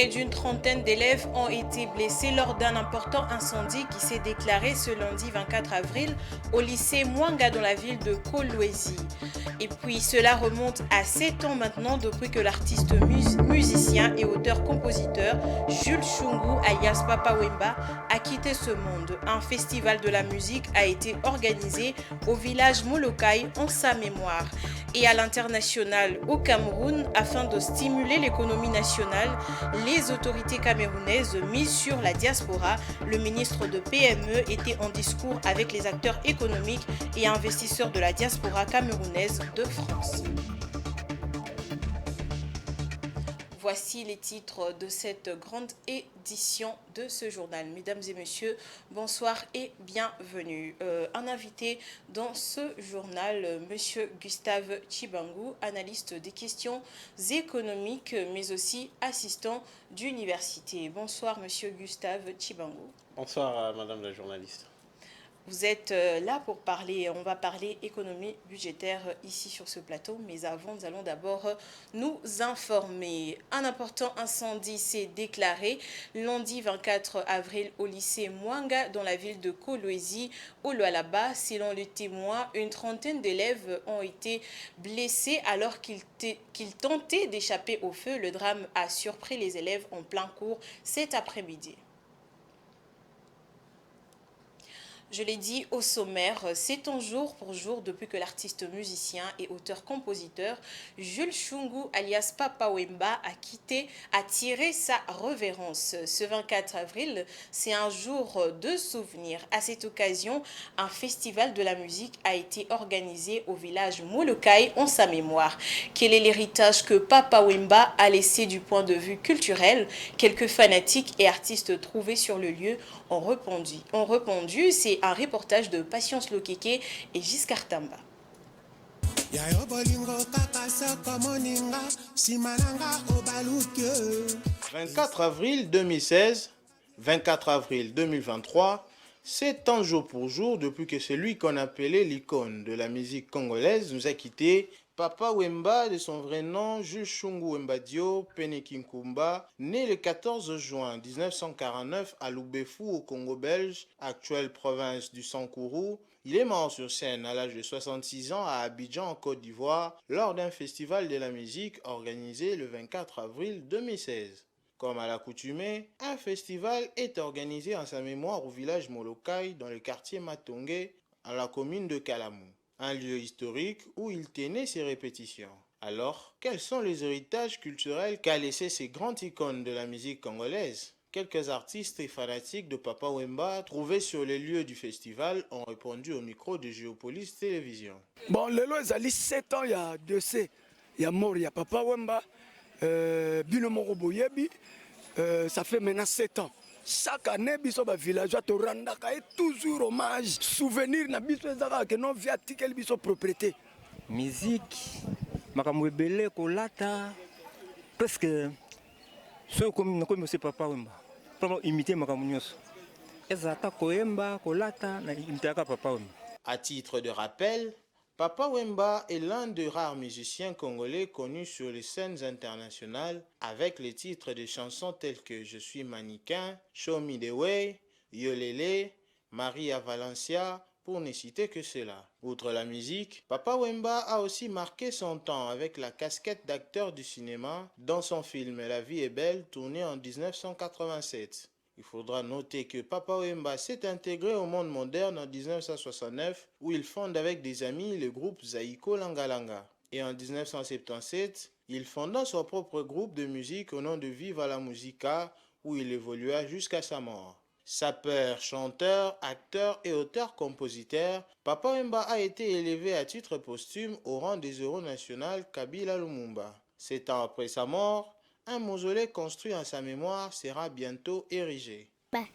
Près d'une trentaine d'élèves ont été blessés lors d'un important incendie qui s'est déclaré ce lundi 24 avril au lycée Mwanga dans la ville de Kolwezi. Et puis cela remonte à 7 ans maintenant depuis que l'artiste musicien et auteur-compositeur Jules Chungu alias Papa Wemba a quitté ce monde. Un festival de la musique a été organisé au village Molokai en sa mémoire. Et à l'international au Cameroun, afin de stimuler l'économie nationale, les autorités camerounaises misent sur la diaspora. Le ministre de PME était en discours avec les acteurs économiques et investisseurs de la diaspora camerounaise de France. Voici les titres de cette grande édition de ce journal. Mesdames et messieurs, bonsoir et bienvenue. Un invité dans ce journal, Monsieur Gustave Chibangu, analyste des questions économiques, mais aussi assistant d'université. Bonsoir, Monsieur Gustave Chibangu. Bonsoir, Madame la journaliste. Vous êtes là pour parler, on va parler économie budgétaire ici sur ce plateau, mais avant, nous allons d'abord nous informer. Un important incendie s'est déclaré lundi 24 avril au lycée Mwanga dans la ville de Kolwezi, au Lualaba. Selon les témoins, une trentaine d'élèves ont été blessés alors qu'ils tentaient d'échapper au feu. Le drame a surpris les élèves en plein cours cet après-midi. Je l'ai dit au sommaire, c'est un jour pour jour depuis que l'artiste musicien et auteur-compositeur Jules Chungu alias Papa Wemba a tiré sa révérence. Ce 24 avril, c'est un jour de souvenir. À cette occasion, un festival de la musique a été organisé au village Molokai en sa mémoire. Quel est l'héritage que Papa Wemba a laissé du point de vue culturel? Quelques fanatiques et artistes trouvés sur le lieu ont répondu. C'est un reportage de Patience Lokeke et Giscard Tamba. 24 avril 2016, 24 avril 2023, c'est un jour pour jour depuis que celui qu'on appelait l'icône de la musique congolaise nous a quittés. Papa Wemba, de son vrai nom, Jules Chungu Wemba Dio Penekinkumba, né le 14 juin 1949 à Lubefou, au Congo belge, actuelle province du Sankourou. Il est mort sur scène à l'âge de 66 ans à Abidjan, en Côte d'Ivoire, lors d'un festival de la musique organisé le 24 avril 2016. Comme à l'accoutumée, un festival est organisé en sa mémoire au village Molokai, dans le quartier Matongé, à la commune de Kalamou. Un lieu historique où il tenait ses répétitions. Alors, quels sont les héritages culturels qu'a laissé ces grandes icônes de la musique congolaise? Quelques artistes et fanatiques de Papa Wemba trouvés sur les lieux du festival ont répondu au micro de Géopolis Télévision. Bon, lelo ezali 7 ans il y a décès, il y a mort, il y a Papa Wemba, bino moko boyebi, ça fait maintenant 7 ans. Chaque année, biso ba villageois to randaka et toujours hommage, souvenir na biso ezaka que non viatique biso propriété. Musique, makambo ebele kolata, presque so comme c'est Papa Wemba. Vraiment imiter makambo nyonso. Ezata koyemba kolata na imitaka Papa Wemba. À titre de rappel, Papa Wemba est l'un des rares musiciens congolais connus sur les scènes internationales avec les titres de chansons telles que Je suis mannequin, Show Me the Way, Yolele, Maria Valencia, pour ne citer que cela. Outre la musique, Papa Wemba a aussi marqué son temps avec la casquette d'acteur du cinéma dans son film La vie est belle, tourné en 1987. Il faudra noter que Papa Wemba s'est intégré au monde moderne en 1969 où il fonde avec des amis le groupe Zaïko Langalanga. Et en 1977, il fonda son propre groupe de musique au nom de Viva la Musica où il évolua jusqu'à sa mort. Sapeur, chanteur, acteur et auteur-compositeur, Papa Wemba a été élevé à titre posthume au rang des héros nationaux Kabila Lumumba. 7 ans après sa mort, un mausolée construit en sa mémoire sera bientôt érigé.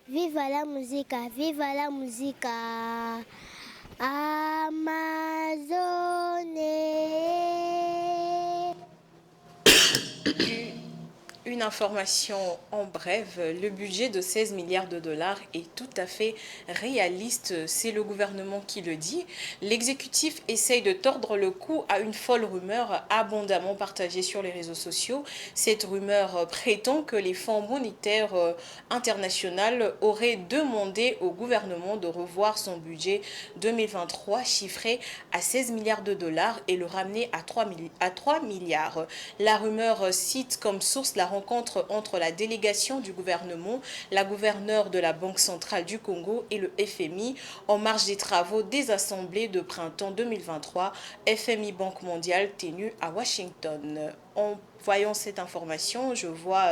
Viva la musica, viva la musica, Amazone. une information en bref. Le budget de 16 milliards de dollars est tout à fait réaliste. C'est le gouvernement qui le dit. L'exécutif essaye de tordre le cou à une folle rumeur abondamment partagée sur les réseaux sociaux. Cette rumeur prétend que les fonds monétaires internationaux auraient demandé au gouvernement de revoir son budget 2023 chiffré à 16 milliards de dollars et le ramener à 3 milliards. La rumeur cite comme source la rencontre entre la délégation du gouvernement, la gouverneure de la Banque centrale du Congo et le FMI en marge des travaux des assemblées de printemps 2023, FMI Banque mondiale tenue à Washington. En voyant cette information, je vois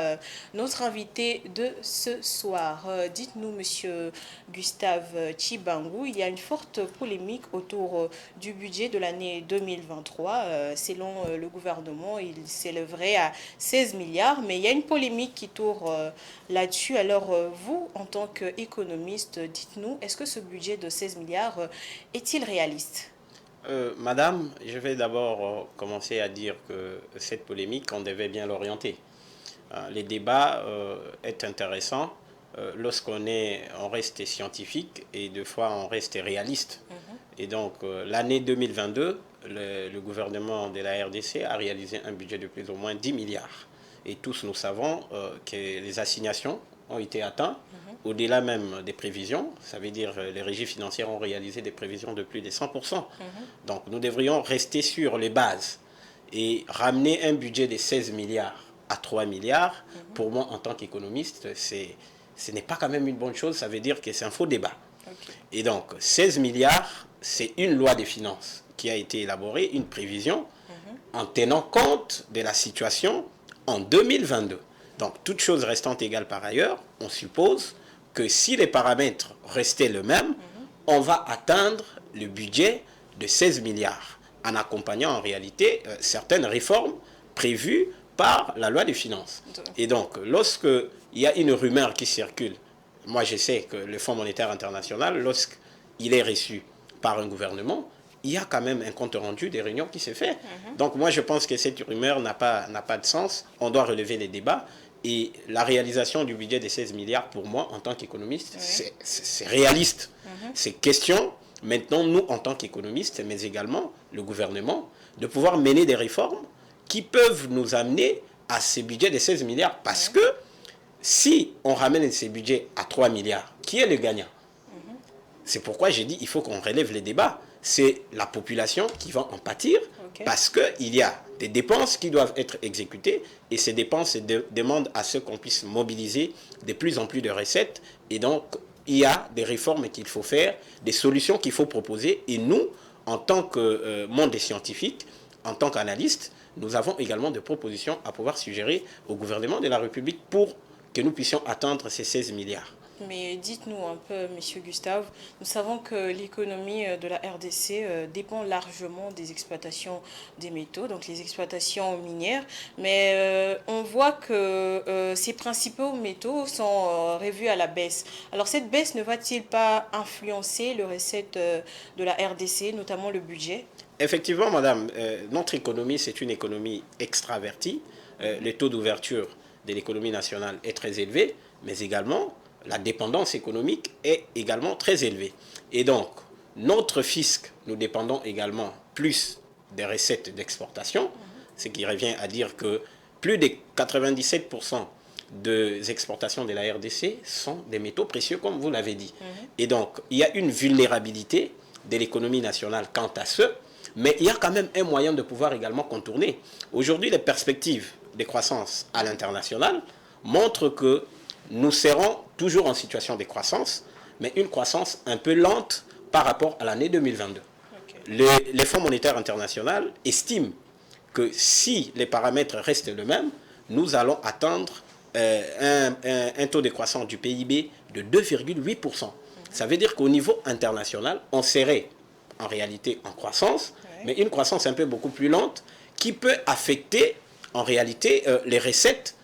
notre invité de ce soir. Dites-nous, monsieur Gustave Tshibangou, il y a une forte polémique autour du budget de l'année 2023. Selon le gouvernement, il s'élèverait à 16 milliards, mais il y a une polémique qui tourne là-dessus. Alors, vous, en tant qu'économiste, dites-nous, est-ce que ce budget de 16 milliards est-il réaliste ? Madame, je vais d'abord commencer à dire que cette polémique, on devait bien l'orienter. Les débats est intéressant lorsqu'on reste scientifique et deux fois on reste réaliste. Et donc l'année 2022, le gouvernement de la RDC a réalisé un budget de plus ou moins 10 milliards. Et tous nous savons que les assignations ont été atteintes. Au-delà même des prévisions, ça veut dire les régies financières ont réalisé des prévisions de plus de 100%. Donc nous devrions rester sur les bases et ramener un budget de 16 milliards à 3 milliards. Pour moi, en tant qu'économiste, ce n'est pas quand même une bonne chose, ça veut dire que c'est un faux débat. Et donc 16 milliards, c'est une loi des finances qui a été élaborée, une prévision, en tenant compte de la situation en 2022. Donc, toutes choses restant égales par ailleurs, on suppose que si les paramètres restaient les mêmes, on va atteindre le budget de 16 milliards, en accompagnant en réalité certaines réformes prévues par la loi des finances. Et donc, lorsqu'il y a une rumeur qui circule, moi je sais que le Fonds monétaire international, lorsqu'il est reçu par un gouvernement, il y a quand même un compte rendu des réunions qui s'est fait. Donc moi je pense que cette rumeur n'a pas de sens, on doit relever les débats. Et la réalisation du budget de 16 milliards, pour moi, en tant qu'économiste, c'est réaliste. C'est question, maintenant, nous, en tant qu'économistes, mais également le gouvernement, de pouvoir mener des réformes qui peuvent nous amener à ces budgets de 16 milliards. Parce que si on ramène ces budgets à 3 milliards, qui est le gagnant? C'est pourquoi j'ai dit il faut qu'on relève les débats. C'est la population qui va en pâtir parce qu'il y a des dépenses qui doivent être exécutées et ces dépenses demandent à ce qu'on puisse mobiliser de plus en plus de recettes. Et donc, il y a des réformes qu'il faut faire, des solutions qu'il faut proposer. Et nous, en tant que monde des scientifiques, en tant qu'analystes, nous avons également des propositions à pouvoir suggérer au gouvernement de la République pour que nous puissions atteindre ces 16 milliards. Mais dites-nous un peu, monsieur Gustave, nous savons que l'économie de la RDC dépend largement des exploitations des métaux, donc les exploitations minières, mais on voit que ces principaux métaux sont revus à la baisse. Alors cette baisse ne va-t-il pas influencer le recette de la RDC, notamment le budget? Effectivement, madame, notre économie, c'est une économie extravertie. Le taux d'ouverture de l'économie nationale est très élevé, mais également la dépendance économique est également très élevée. Et donc, notre fisc, nous dépendons également plus des recettes d'exportation, ce qui revient à dire que plus de 97% des exportations de la RDC sont des métaux précieux, comme vous l'avez dit. Et donc, il y a une vulnérabilité de l'économie nationale quant à ce, mais il y a quand même un moyen de pouvoir également contourner. Aujourd'hui, les perspectives de croissance à l'international montrent que nous serons toujours en situation de croissance, mais une croissance un peu lente par rapport à l'année 2022. Les Fonds monétaires internationaux estiment que si les paramètres restent les mêmes, nous allons atteindre un taux de croissance du PIB de 2,8%. Ça veut dire qu'au niveau international, on serait en réalité en croissance, mais une croissance un peu beaucoup plus lente qui peut affecter en réalité les recettes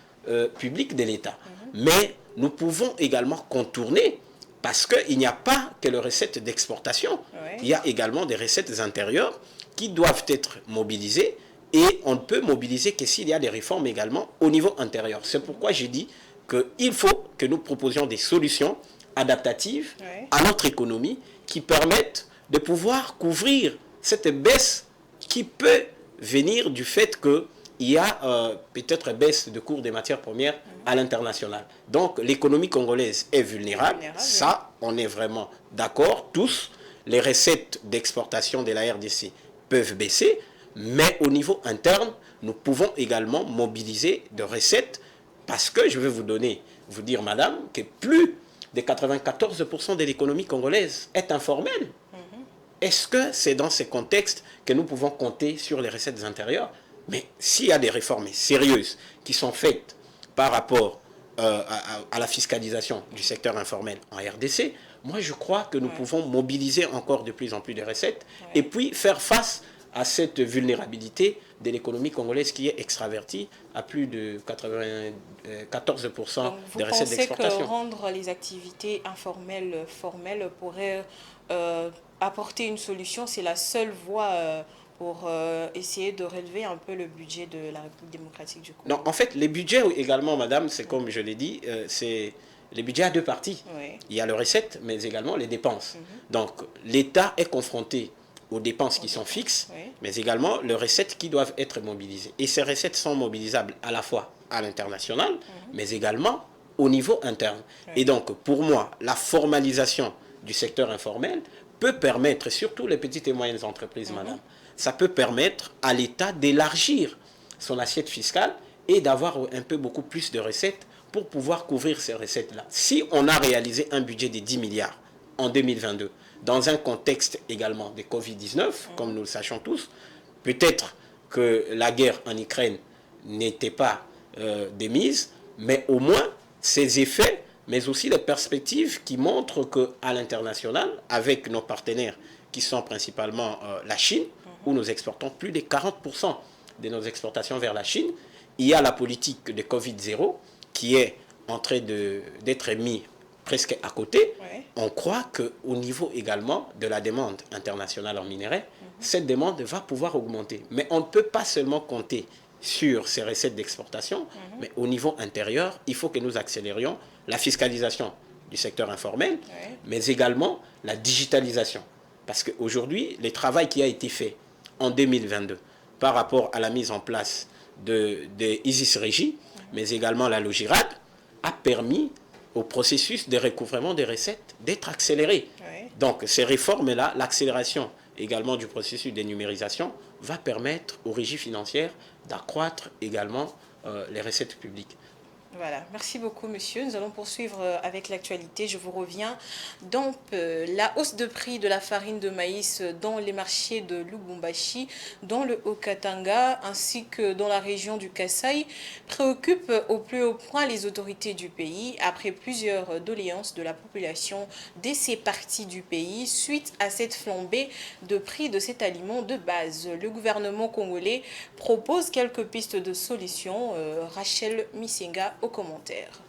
publiques de l'État. Mais nous pouvons également contourner parce qu'il n'y a pas que les recettes d'exportation. Il y a également des recettes intérieures qui doivent être mobilisées Et on ne peut mobiliser que s'il y a des réformes également au niveau intérieur. C'est pourquoi j'ai dit qu'il faut que nous proposions des solutions adaptatives à notre économie qui permettent de pouvoir couvrir cette baisse qui peut venir du fait qu'il y a peut-être baisse de cours des matières premières à l'international. Donc l'économie congolaise est vulnérable, ça on est vraiment d'accord tous. Les recettes d'exportation de la RDC peuvent baisser, mais au niveau interne, nous pouvons également mobiliser de recettes parce que je vais vous dire madame, que plus de 94% de l'économie congolaise est informelle. Est-ce que c'est dans ces contextes que nous pouvons compter sur les recettes intérieures? Mais s'il y a des réformes sérieuses qui sont faites par rapport à la fiscalisation du secteur informel en RDC, moi je crois que nous pouvons mobiliser encore de plus en plus de recettes et puis faire face à cette vulnérabilité de l'économie congolaise qui est extravertie à plus de 94% des recettes d'exportation. Vous pensez que rendre les activités informelles formelles pourrait apporter une solution? C'est la seule voie pour essayer de relever un peu le budget de la République démocratique du Congo? Non, en fait, les budgets également, madame, c'est comme je l'ai dit, c'est les budgets à deux parties. Il y a les recettes, mais également les dépenses. Donc, l'État est confronté aux dépenses qui sont fixes, mais également les recettes qui doivent être mobilisées. Et ces recettes sont mobilisables à la fois à l'international, mais également au niveau interne. Et donc, pour moi, la formalisation du secteur informel peut permettre, surtout les petites et moyennes entreprises, madame, ça peut permettre à l'État d'élargir son assiette fiscale et d'avoir un peu beaucoup plus de recettes pour pouvoir couvrir ces recettes-là. Si on a réalisé un budget de 10 milliards en 2022, dans un contexte également de Covid-19, comme nous le sachons tous, peut-être que la guerre en Ukraine n'était pas démise, mais au moins ces effets, mais aussi les perspectives qui montrent qu'à l'international, avec nos partenaires qui sont principalement la Chine, où nous exportons plus de 40% de nos exportations vers la Chine, il y a la politique de Covid-0 qui est en train d'être mis presque à côté. On croit qu'au niveau également de la demande internationale en minerais, cette demande va pouvoir augmenter. Mais on ne peut pas seulement compter sur ces recettes d'exportation, mais au niveau intérieur, il faut que nous accélérions la fiscalisation du secteur informel, mais également la digitalisation. Parce qu'aujourd'hui, le travail qui a été fait en 2022 par rapport à la mise en place de Isis Régie, mais également la Logirad, a permis au processus de recouvrement des recettes d'être accéléré. Donc ces réformes-là, l'accélération également du processus de numérisation va permettre aux régies financières d'accroître également les recettes publiques. Voilà, merci beaucoup monsieur. Nous allons poursuivre avec l'actualité. Je vous reviens. Donc, la hausse de prix de la farine de maïs dans les marchés de Lubumbashi, dans le Haut-Katanga, ainsi que dans la région du Kasaï, préoccupe au plus haut point les autorités du pays, après plusieurs doléances de la population de ces parties du pays, suite à cette flambée de prix de cet aliment de base. Le gouvernement congolais propose quelques pistes de solutions. Rachel Misenga aux commentaires.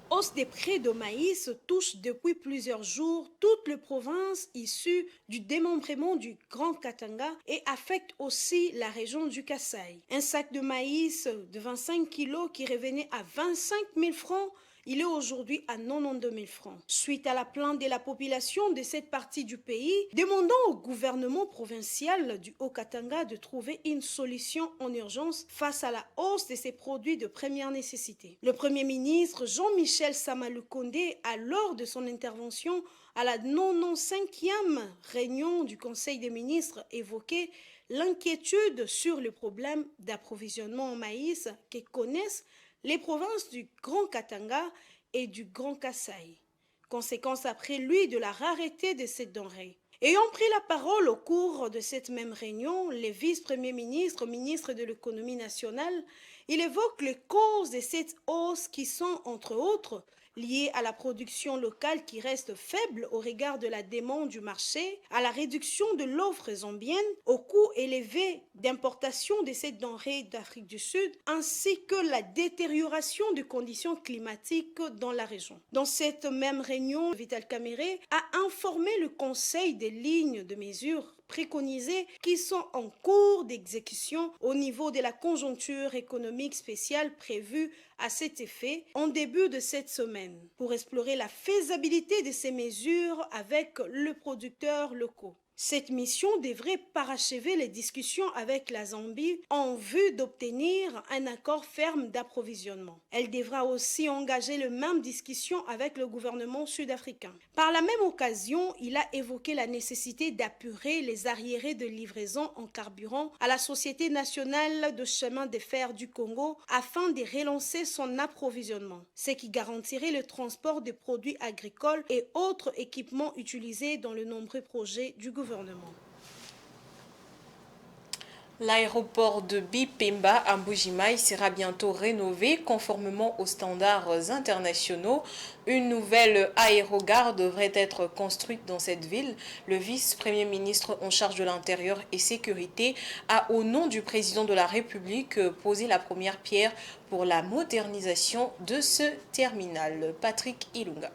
Hausse des prix de maïs touche depuis plusieurs jours toutes les provinces issues du démembrement du Grand Katanga et affecte aussi la région du Kasaï. Un sac de maïs de 25 kilos qui revenait à 25 000 francs, il est aujourd'hui à 92 000 francs. Suite à la plainte de la population de cette partie du pays, demandant au gouvernement provincial du Haut-Katanga de trouver une solution en urgence face à la hausse de ces produits de première nécessité. Le Premier ministre Jean-Michel Samalukonde, à lors de son intervention à la 95e réunion du Conseil des ministres, évoquait l'inquiétude sur le problème d'approvisionnement en maïs que connaissent les provinces du Grand Katanga et du Grand Kasaï. Conséquence après lui de la rareté de cette denrée. Ayant pris la parole au cours de cette même réunion, les vice-premiers ministres, ministres de l'économie nationale, il évoque les causes de cette hausse qui sont, entre autres, liées à la production locale qui reste faible au regard de la demande du marché, à la réduction de l'offre zambienne, au coût élevé d'importation de cette denrée d'Afrique du Sud, ainsi que la détérioration des conditions climatiques dans la région. Dans cette même réunion, Vital Kamerhe a informé le Conseil des lignes de mesure préconisées qui sont en cours d'exécution au niveau de la conjoncture économique spéciale prévue à cet effet en début de cette semaine pour explorer la faisabilité de ces mesures avec le producteur locaux. Cette mission devrait parachever les discussions avec la Zambie en vue d'obtenir un accord ferme d'approvisionnement. Elle devra aussi engager les mêmes discussions avec le gouvernement sud-africain. Par la même occasion, il a évoqué la nécessité d'apurer les arriérés de livraison en carburant à la Société nationale de chemin de fer du Congo afin de relancer son approvisionnement, ce qui garantirait le transport des produits agricoles et autres équipements utilisés dans de nombreux projets du gouvernement. L'aéroport de Bipemba à Mbuji-Mayi sera bientôt rénové conformément aux standards internationaux. Une nouvelle aérogare devrait être construite dans cette ville. Le vice-premier ministre en charge de l'Intérieur et Sécurité a, au nom du président de la République, posé la première pierre pour la modernisation de ce terminal. Patrick Ilunga.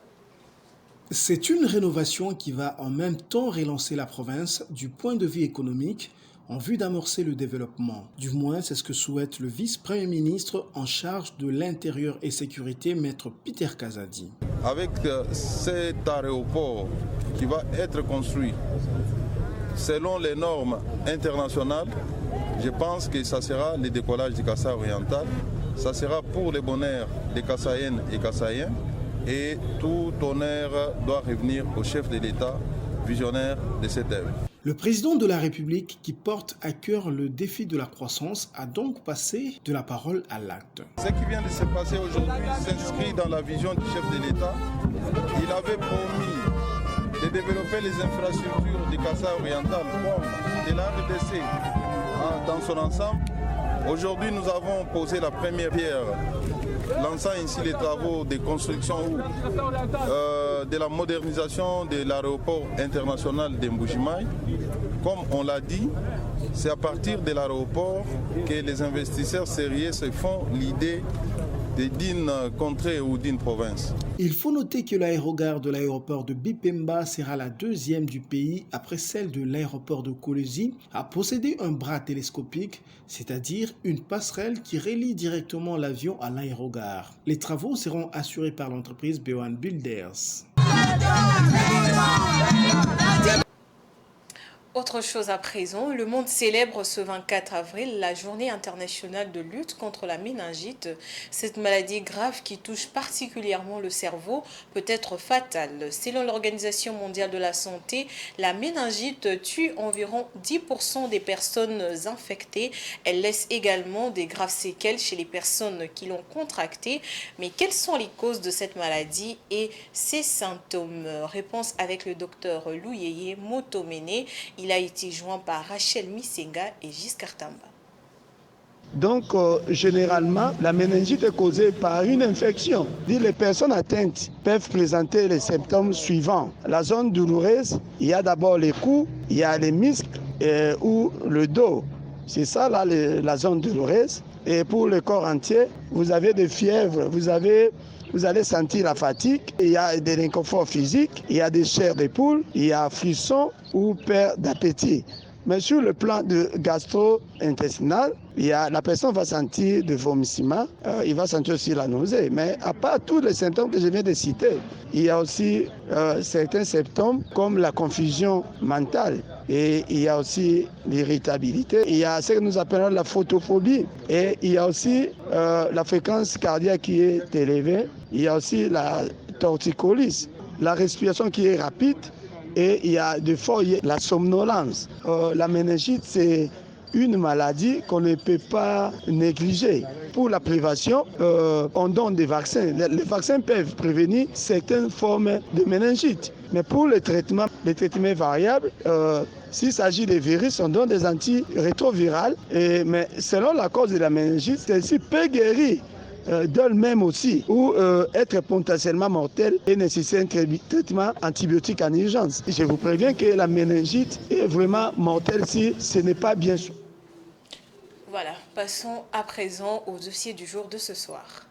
C'est une rénovation qui va en même temps relancer la province du point de vue économique en vue d'amorcer le développement. Du moins, c'est ce que souhaite le vice-premier ministre en charge de l'Intérieur et Sécurité, Maître Peter Kazadi. Avec cet aéroport qui va être construit selon les normes internationales, je pense que ça sera le décollage du Kasaï oriental. Ça sera pour le bonheur des Kasaïennes et Kasaïens. Et tout honneur doit revenir au chef de l'État visionnaire de cette œuvre. Le président de la République, qui porte à cœur le défi de la croissance, a donc passé de la parole à l'acte. Ce qui vient de se passer aujourd'hui s'inscrit dans la vision du chef de l'État. Il avait promis de développer les infrastructures du Kasaï oriental comme de la RDC dans son ensemble. Aujourd'hui, nous avons posé la première pierre, lançant ainsi les travaux de construction de la modernisation de l'aéroport international de Mbuji-Mayi. Comme on l'a dit, c'est à partir de l'aéroport que les investisseurs sérieux se font l'idée d'une contrée ou d'une province. Il faut noter que l'aérogare de l'aéroport de Bipemba sera la deuxième du pays après celle de l'aéroport de Kolwezi à posséder un bras télescopique, c'est-à-dire une passerelle qui relie directement l'avion à l'aérogare. Les travaux seront assurés par l'entreprise B1 Builders. Autre chose à présent, le monde célèbre ce 24 avril la journée internationale de lutte contre la méningite. Cette maladie grave qui touche particulièrement le cerveau peut être fatale. Selon l'Organisation mondiale de la santé, la méningite tue environ 10% des personnes infectées. Elle laisse également des graves séquelles chez les personnes qui l'ont contractée. Mais quelles sont les causes de cette maladie et ses symptômes? Réponse avec le docteur Louyeye Motomene. Il a été joint par Rachel Misenga et Giscard Tamba. Donc, généralement, la méningite est causée par une infection. Les personnes atteintes peuvent présenter les symptômes suivants. La zone douloureuse, il y a d'abord les coups, il y a les muscles ou le dos. C'est ça, là, la zone douloureuse. Et pour le corps entier, vous avez des fièvres, vous allez sentir la fatigue, il y a de l'inconfort physique, il y a des chairs de poule, il y a frisson ou perte d'appétit. Mais sur le plan gastro-intestinal, la personne va sentir des vomissements, il va sentir aussi la nausée. Mais à part tous les symptômes que je viens de citer, il y a aussi certains symptômes comme la confusion mentale. Et il y a aussi l'irritabilité. Il y a ce que nous appelons la photophobie. Et il y a aussi la fréquence cardiaque qui est élevée. Il y a aussi la torticolise, la respiration qui est rapide. Et il y a des fois la somnolence. La méningite, c'est une maladie qu'on ne peut pas négliger. Pour la prévention, on donne des vaccins. Les vaccins peuvent prévenir certaines formes de méningite. Mais pour le traitement variable, s'il s'agit des virus, on donne des antirétrovirales. Mais selon la cause de la méningite, celle-ci peut guérir d'elle-même aussi, ou être potentiellement mortel et nécessiter un traitement antibiotique en urgence. Je vous préviens que la méningite est vraiment mortelle si ce n'est pas bien sûr. Voilà, passons à présent au dossier du jour de ce soir.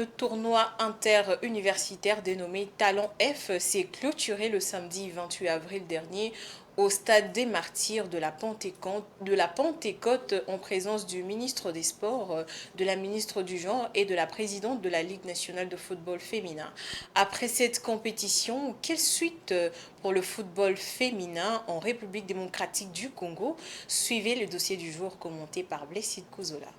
Le tournoi interuniversitaire dénommé Talent F s'est clôturé le samedi 28 avril dernier au stade des Martyrs de la Pentecôte en présence du ministre des Sports, de la ministre du Genre et de la présidente de la Ligue nationale de football féminin. Après cette compétition, quelle suite pour le football féminin en République démocratique du Congo? Suivez le dossier du jour commenté par Blessed Kouzola.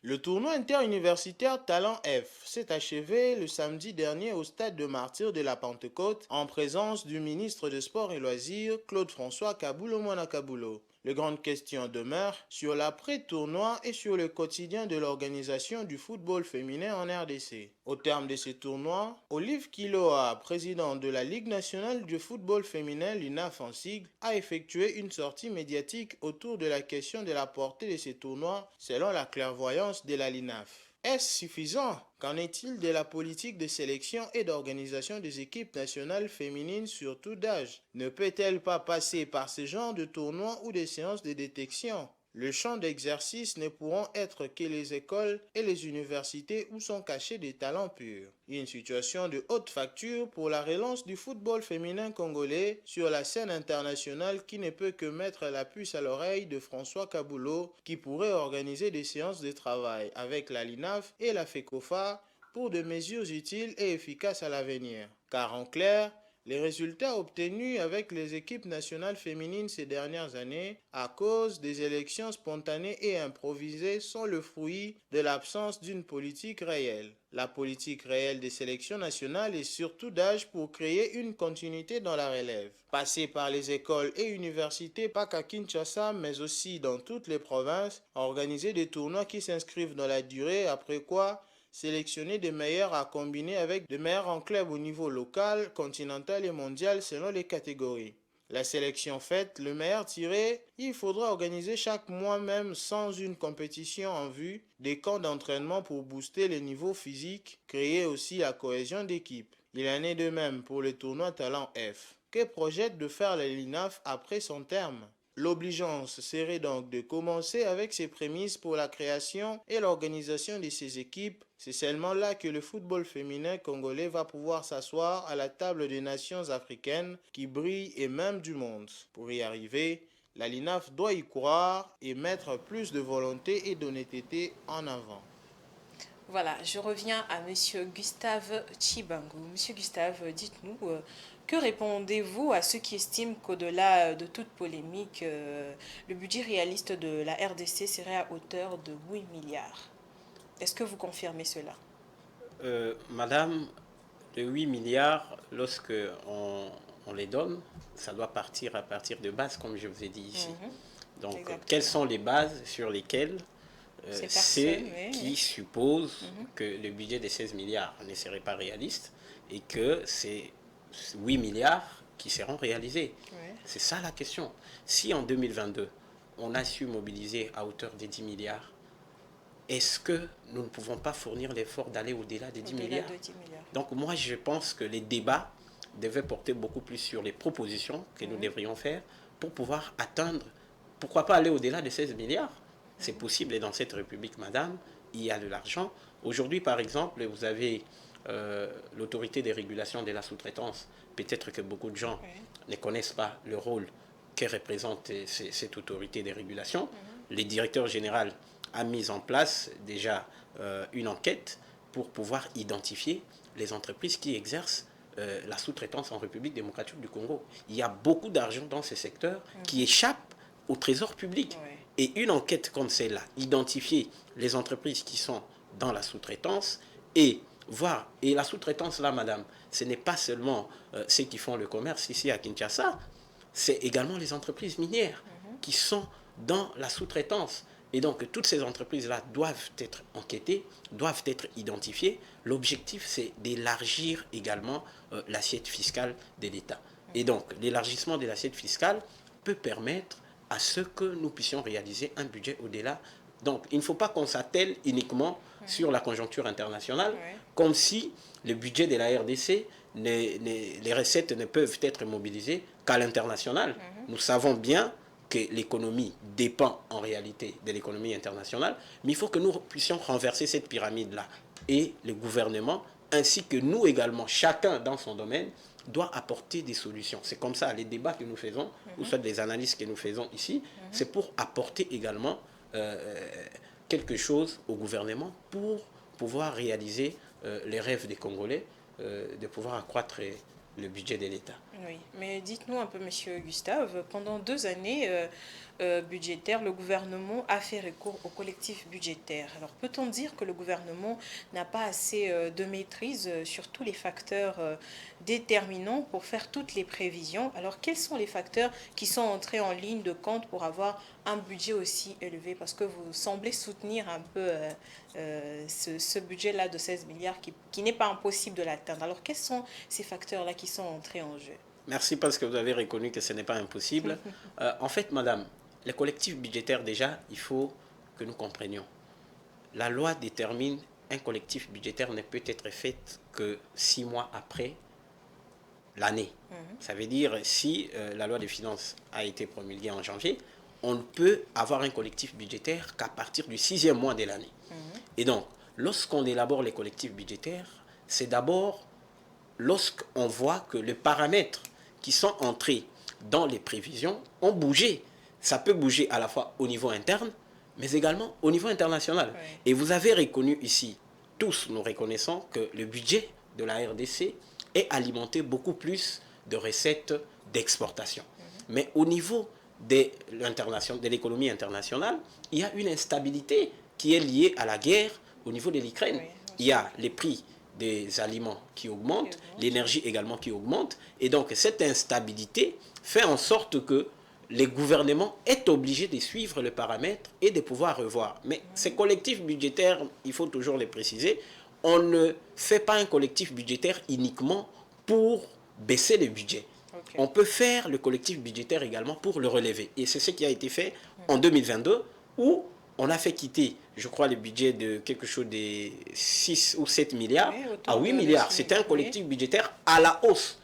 Le tournoi interuniversitaire Talent F s'est achevé le samedi dernier au stade de Martyrs de la Pentecôte en présence du ministre des Sports et Loisirs, Claude-François Kabulo-Mwana-Kabulo. Les grandes questions demeurent sur l'après-tournoi et sur le quotidien de l'organisation du football féminin en RDC. Au terme de ce tournoi, Olive Kiloa, présidente de la Ligue nationale de football féminin, l'UNAF en sigle, a effectué une sortie médiatique autour de la question de la portée de ces tournois selon la clairvoyance de la LINAF. Est-ce suffisant? Qu'en est-il de la politique de sélection et d'organisation des équipes nationales féminines sur tout d'âge? Ne peut-elle pas passer par ce genre de tournois ou des séances de détection? Le champ d'exercice ne pourront être que les écoles et les universités où sont cachés des talents purs. Une situation de haute facture pour la relance du football féminin congolais sur la scène internationale qui ne peut que mettre la puce à l'oreille de François Kabulo qui pourrait organiser des séances de travail avec la LINAF et la FECOFA pour des mesures utiles et efficaces à l'avenir. Car en clair, les résultats obtenus avec les équipes nationales féminines ces dernières années, à cause des élections spontanées et improvisées, sont le fruit de l'absence d'une politique réelle. La politique réelle des sélections nationales est surtout d'âge pour créer une continuité dans la relève. Passer par les écoles et universités, pas qu'à Kinshasa, mais aussi dans toutes les provinces, organiser des tournois qui s'inscrivent dans la durée, après quoi sélectionner des meilleurs à combiner avec des meilleurs en club au niveau local, continental et mondial selon les catégories. La sélection faite, le meilleur tiré, il faudra organiser chaque mois même sans une compétition en vue, des camps d'entraînement pour booster les niveaux physiques, créer aussi la cohésion d'équipe. Il en est de même pour le tournoi Talent F. Que projette de faire la LINAF après son terme? L'obligeance serait donc de commencer avec ses prémices pour la création et l'organisation de ces équipes. C'est seulement là que le football féminin congolais va pouvoir s'asseoir à la table des nations africaines qui brillent et même du monde. Pour y arriver, la LINAF doit y croire et mettre plus de volonté et d'honnêteté en avant. Voilà, je reviens à M. Gustave Chibangu. Monsieur Gustave, dites-nous, que répondez-vous à ceux qui estiment qu'au-delà de toute polémique, le budget réaliste de la RDC serait à hauteur de 8 milliards? Est-ce que vous confirmez cela? Madame, de 8 milliards, lorsque on les donne, ça doit partir à partir de bases, comme je vous ai dit ici. Donc, exactement. Quelles sont les bases sur lesquelles c'est qui suppose que le budget de 16 milliards ne serait pas réaliste et que c'est 8 milliards qui seront réalisés. C'est ça la question. Si en 2022, on a su mobiliser à hauteur de 10 milliards, est-ce que nous ne pouvons pas fournir l'effort d'aller au-delà de 10 milliards? Donc moi, je pense que les débats devaient porter beaucoup plus sur les propositions que nous devrions faire pour pouvoir atteindre, pourquoi pas aller au-delà de 16 milliards? C'est possible et dans cette République, madame, il y a de l'argent. Aujourd'hui, par exemple, vous avez l'autorité de régulation de la sous-traitance. Peut-être que beaucoup de gens ne connaissent pas le rôle que représente cette autorité de régulation. Le directeur général a mis en place déjà une enquête pour pouvoir identifier les entreprises qui exercent la sous-traitance en République démocratique du Congo. Il y a beaucoup d'argent dans ce secteur qui échappe au trésor public. Et une enquête comme celle-là, identifier les entreprises qui sont dans la sous-traitance et voir, et la sous-traitance là, madame, ce n'est pas seulement ceux qui font le commerce ici à Kinshasa, c'est également les entreprises minières qui sont dans la sous-traitance. Et donc, toutes ces entreprises-là doivent être enquêtées, doivent être identifiées. L'objectif, c'est d'élargir également l'assiette fiscale de l'État. Et donc, l'élargissement de l'assiette fiscale peut permettre à ce que nous puissions réaliser un budget au-delà. Donc, il ne faut pas qu'on s'attelle uniquement sur la conjoncture internationale, comme si le budget de la RDC, les recettes ne peuvent être mobilisées qu'à l'international. Nous savons bien que l'économie dépend en réalité de l'économie internationale, mais il faut que nous puissions renverser cette pyramide-là. Et le gouvernement, ainsi que nous également, chacun dans son domaine, doit apporter des solutions. C'est comme ça, les débats que nous faisons, ou soit les analyses que nous faisons ici, c'est pour apporter également quelque chose au gouvernement pour pouvoir réaliser les rêves des Congolais, de pouvoir accroître le budget de l'État. Oui, mais dites-nous un peu, Monsieur Gustave, pendant 2 années budgétaires, le gouvernement a fait recours au collectif budgétaire. Alors, peut-on dire que le gouvernement n'a pas assez de maîtrise sur tous les facteurs déterminants pour faire toutes les prévisions? Alors, quels sont les facteurs qui sont entrés en ligne de compte pour avoir un budget aussi élevé? Parce que vous semblez soutenir un peu ce budget-là de 16 milliards qui n'est pas impossible de l'atteindre. Alors, quels sont ces facteurs-là qui sont entrés en jeu? Merci parce que vous avez reconnu que ce n'est pas impossible. En fait, madame, les collectifs budgétaires, déjà, il faut que nous comprenions. La loi détermine un collectif budgétaire ne peut être fait que 6 mois après l'année. Ça veut dire, si la loi des finances a été promulguée en janvier, on ne peut avoir un collectif budgétaire qu'à partir du 6e mois de l'année. Et donc, lorsqu'on élabore les collectifs budgétaires, c'est d'abord lorsqu'on voit que les paramètres qui sont entrés dans les prévisions ont bougé. Ça peut bouger à la fois au niveau interne, mais également au niveau international. Oui. Et vous avez reconnu ici, tous nous reconnaissons que le budget de la RDC est alimenté beaucoup plus de recettes d'exportation. Mais au niveau de l'économie internationale, il y a une instabilité qui est liée à la guerre au niveau de l'Ukraine. Oui, il y a les prix des aliments qui augmentent, l'énergie également qui augmente. Et donc, cette instabilité fait en sorte que les gouvernements est obligé de suivre le paramètre et de pouvoir revoir. Mais ces collectifs budgétaires, il faut toujours les préciser, on ne fait pas un collectif budgétaire uniquement pour baisser le budget. Okay. On peut faire le collectif budgétaire également pour le relever. Et c'est ce qui a été fait en 2022, où on a fait quitter, je crois, le budget de quelque chose de 6 ou 7 milliards à 8 milliards. C'était un collectif budgétaire à la hausse.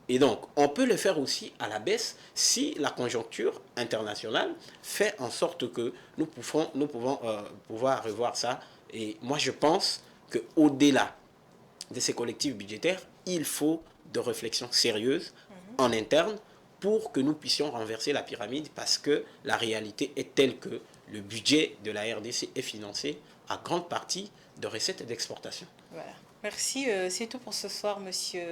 Et donc, on peut le faire aussi à la baisse si la conjoncture internationale fait en sorte que nous pouvons pouvoir revoir ça. Et moi, je pense qu'au-delà de ces collectifs budgétaires, il faut de réflexions sérieuses en interne pour que nous puissions renverser la pyramide, parce que la réalité est telle que le budget de la RDC est financé à grande partie de recettes d'exportation. Voilà. Merci, c'est tout pour ce soir, Monsieur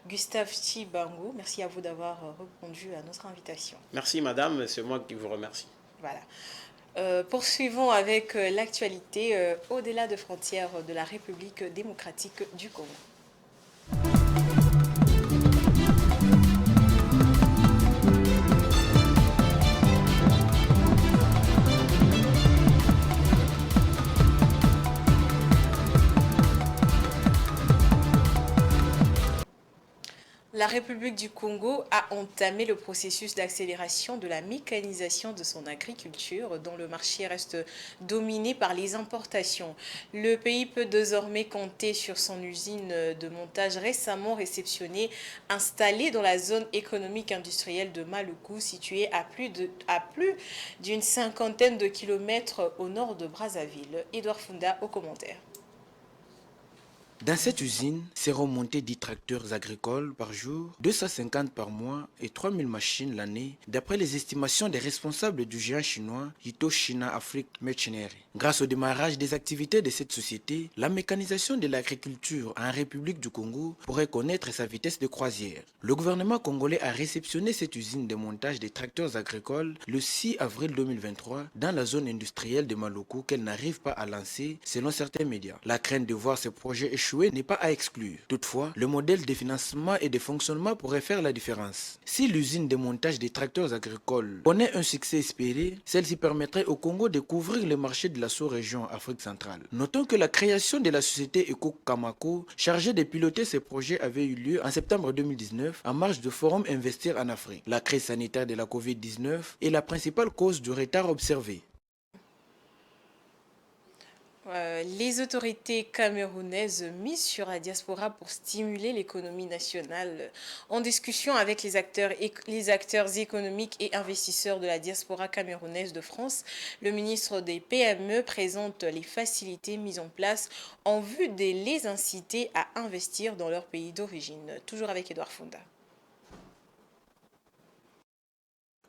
Gustave Tshibangou. Merci à vous d'avoir répondu à notre invitation. Merci, Madame, c'est moi qui vous remercie. Voilà. Poursuivons avec l'actualité au-delà des frontières de la République démocratique du Congo. La République du Congo a entamé le processus d'accélération de la mécanisation de son agriculture, dont le marché reste dominé par les importations. Le pays peut désormais compter sur son usine de montage récemment réceptionnée, installée dans la zone économique industrielle de Maluku, située à plus d'une 50aine de kilomètres au nord de Brazzaville. Edouard Funda au commentaire. Dans cette usine seront montés 10 tracteurs agricoles par jour, 250 par mois et 3000 machines l'année, d'après les estimations des responsables du géant chinois Ito China Afrique Machinery. Grâce au démarrage des activités de cette société, la mécanisation de l'agriculture en République du Congo pourrait connaître sa vitesse de croisière. Le gouvernement congolais a réceptionné cette usine de montage des tracteurs agricoles le 6 avril 2023 dans la zone industrielle de Maluku qu'elle n'arrive pas à lancer selon certains médias. La crainte de voir ce projet échouer n'est pas à exclure. Toutefois, le modèle de financement et de fonctionnement pourrait faire la différence. Si l'usine de montage des tracteurs agricoles connaît un succès espéré, celle-ci permettrait au Congo de couvrir le marché de la sous-région Afrique centrale. Notons que la création de la société Eco Kamako, chargée de piloter ces projets, avait eu lieu en septembre 2019 en marge du forum Investir en Afrique. La crise sanitaire de la Covid-19 est la principale cause du retard observé. Les autorités camerounaises misent sur la diaspora pour stimuler l'économie nationale. En discussion avec les acteurs économiques et investisseurs de la diaspora camerounaise de France, le ministre des PME présente les facilités mises en place en vue de les inciter à investir dans leur pays d'origine. Toujours avec Edouard Funda.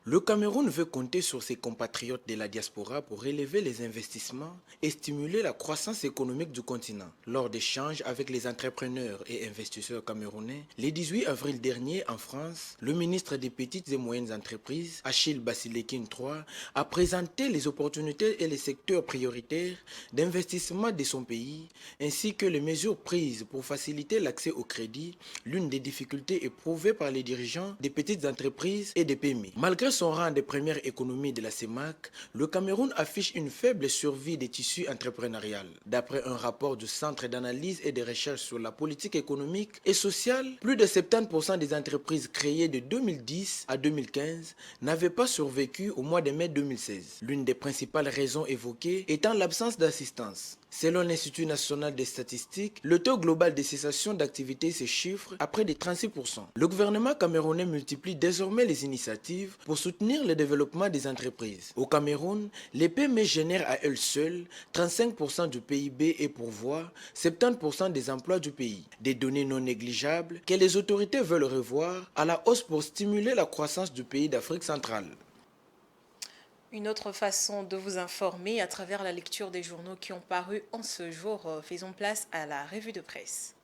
Le Cameroun veut compter sur ses compatriotes de la diaspora pour élever les investissements et stimuler la croissance économique du continent. Lors d'échanges avec les entrepreneurs et investisseurs camerounais, le 18 avril dernier en France, le ministre des Petites et Moyennes Entreprises, Achille Basilekin III, a présenté les opportunités et les secteurs prioritaires d'investissement de son pays, ainsi que les mesures prises pour faciliter l'accès au crédit, l'une des difficultés éprouvées par les dirigeants des petites entreprises et des PME. Malgré son rang des premières économies de la CEMAC, le Cameroun affiche une faible survie des tissus entrepreneurial. D'après un rapport du Centre d'analyse et de recherche sur la politique économique et sociale, plus de 70% des entreprises créées de 2010 à 2015 n'avaient pas survécu au mois de mai 2016. L'une des principales raisons évoquées étant l'absence d'assistance. Selon l'Institut national des statistiques, le taux global de cessation d'activité se chiffre à près de 36%. Le gouvernement camerounais multiplie désormais les initiatives pour soutenir le développement des entreprises. Au Cameroun, les PME génèrent à elles seules 35% du PIB et pourvoient 70% des emplois du pays. Des données non négligeables que les autorités veulent revoir à la hausse pour stimuler la croissance du pays d'Afrique centrale. Une autre façon de vous informer à travers la lecture des journaux qui ont paru en ce jour. Faisons place à la revue de presse.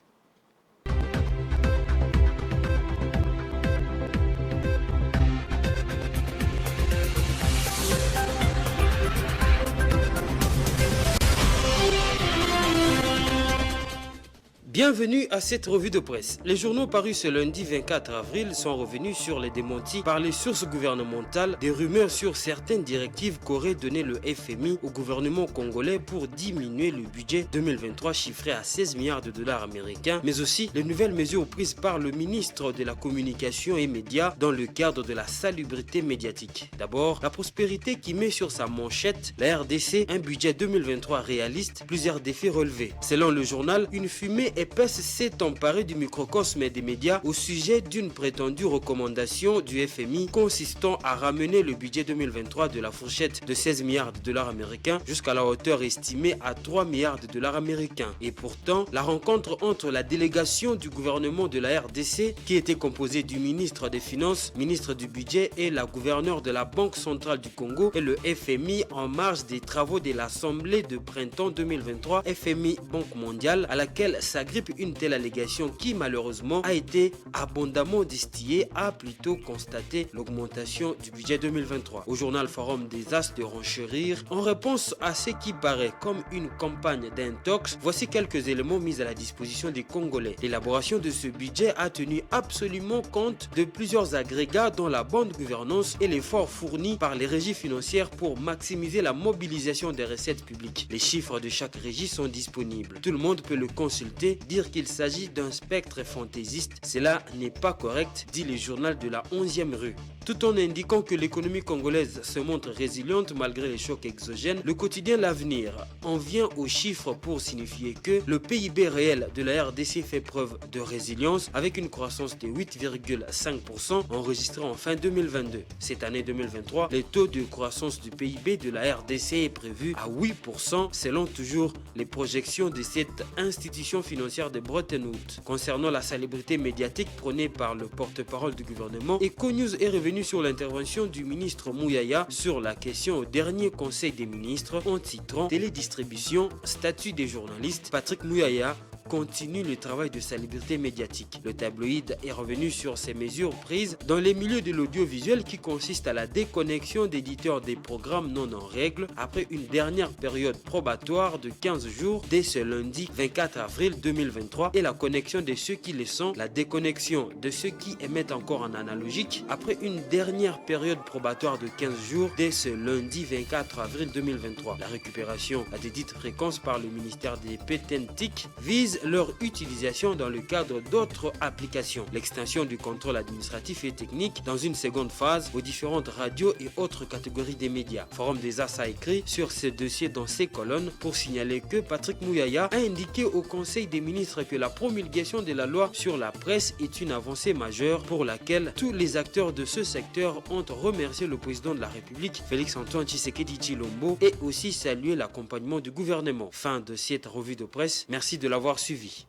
Bienvenue à cette revue de presse. Les journaux parus ce lundi 24 avril sont revenus sur les démentis par les sources gouvernementales des rumeurs sur certaines directives qu'aurait donné le FMI au gouvernement congolais pour diminuer le budget 2023 chiffré à 16 milliards de dollars américains, mais aussi les nouvelles mesures prises par le ministre de la Communication et Médias dans le cadre de la salubrité médiatique. D'abord, la prospérité qui met sur sa manchette la RDC un budget 2023 réaliste, plusieurs défis relevés. Selon le journal, une fumée épaisse s'est emparée du microcosme des médias au sujet d'une prétendue recommandation du FMI consistant à ramener le budget 2023 de la fourchette de 16 milliards de dollars américains jusqu'à la hauteur estimée à 3 milliards de dollars américains. Et pourtant, la rencontre entre la délégation du gouvernement de la RDC, qui était composée du ministre des Finances, ministre du Budget et la gouverneure de la Banque centrale du Congo et le FMI en marge des travaux de l'Assemblée de printemps 2023 FMI Banque mondiale, à laquelle s'agrippe une telle allégation qui malheureusement a été abondamment distillée, a plutôt constaté l'augmentation du budget 2023. Au journal Forum des As de renchérir, en réponse à ce qui paraît comme une campagne d'intox, voici quelques éléments mis à la disposition des Congolais. L'élaboration de ce budget a tenu absolument compte de plusieurs agrégats dont la bonne gouvernance et l'effort fourni par les régies financières pour maximiser la mobilisation des recettes publiques. Les chiffres de chaque régie sont disponibles. Tout le monde peut le consulter. Dire qu'il s'agit d'un spectre fantaisiste, cela n'est pas correct, dit le journal de la 11e rue. Tout en indiquant que l'économie congolaise se montre résiliente malgré les chocs exogènes, le quotidien L'Avenir en vient aux chiffres pour signifier que le PIB réel de la RDC fait preuve de résilience avec une croissance de 8,5% enregistrée en fin 2022. Cette année 2023, le taux de croissance du PIB de la RDC est prévu à 8% selon toujours les projections de cette institution financière de Bretton Woods. Concernant la salubrité médiatique prônée par le porte-parole du gouvernement, Econews est revenu sur l'intervention du ministre Mouyaya sur la question au dernier conseil des ministres en titrant Télédistribution, statut des journalistes. Patrick Mouyaya continue le travail de salubrité médiatique. Le tabloïd est revenu sur ces mesures prises dans les milieux de l'audiovisuel qui consistent à la déconnexion d'éditeurs des programmes non en règle après une dernière période probatoire de 15 jours dès ce lundi 24 avril 2023 et la connexion de ceux qui le sont, la déconnexion de ceux qui émettent encore en analogique après une dernière période probatoire de 15 jours dès ce lundi 24 avril 2023. La récupération à des dites fréquences par le ministère des PTNTIC vise autorise leur utilisation dans le cadre d'autres applications. L'extension du contrôle administratif et technique dans une seconde phase aux différentes radios et autres catégories des médias. Forum des As a écrit sur ce dossier dans ses colonnes pour signaler que Patrick Mouyaya a indiqué au Conseil des ministres que la promulgation de la loi sur la presse est une avancée majeure pour laquelle tous les acteurs de ce secteur ont remercié le président de la République, Félix-Antoine Tshisekedi Tshilombo, et aussi salué l'accompagnement du gouvernement. Fin de cette revue de presse. Merci de l'avoir suivi.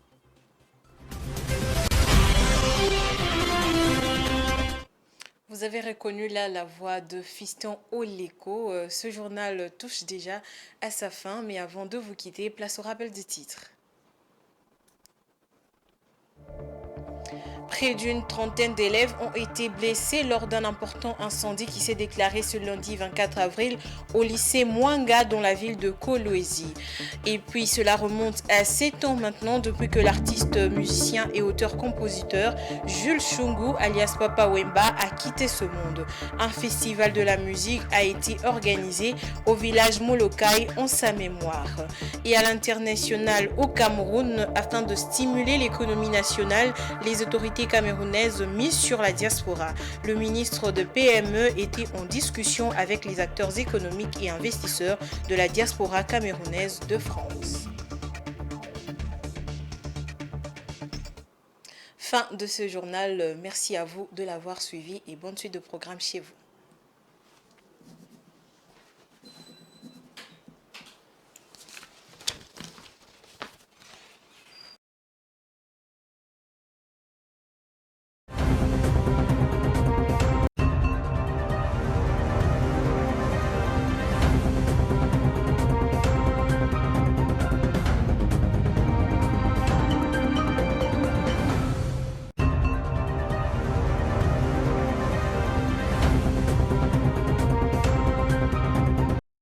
Vous avez reconnu là la voix de Fiston Oleko. Ce journal touche déjà à sa fin, mais avant de vous quitter, place au rappel des titres. Près d'une trentaine d'élèves ont été blessés lors d'un important incendie qui s'est déclaré ce lundi 24 avril au lycée Mwanga dans la ville de Kolwezi. Et puis cela remonte à 7 ans maintenant depuis que l'artiste, musicien et auteur-compositeur Jules Shungu alias Papa Wemba a quitté ce monde. Un festival de la musique a été organisé au village Molokai en sa mémoire. Et à l'international au Cameroun, afin de stimuler l'économie nationale, les autorités camerounaises mises sur la diaspora. Le ministre de PME était en discussion avec les acteurs économiques et investisseurs de la diaspora camerounaise de France. Fin de ce journal. Merci à vous de l'avoir suivi et bonne suite de programme chez vous.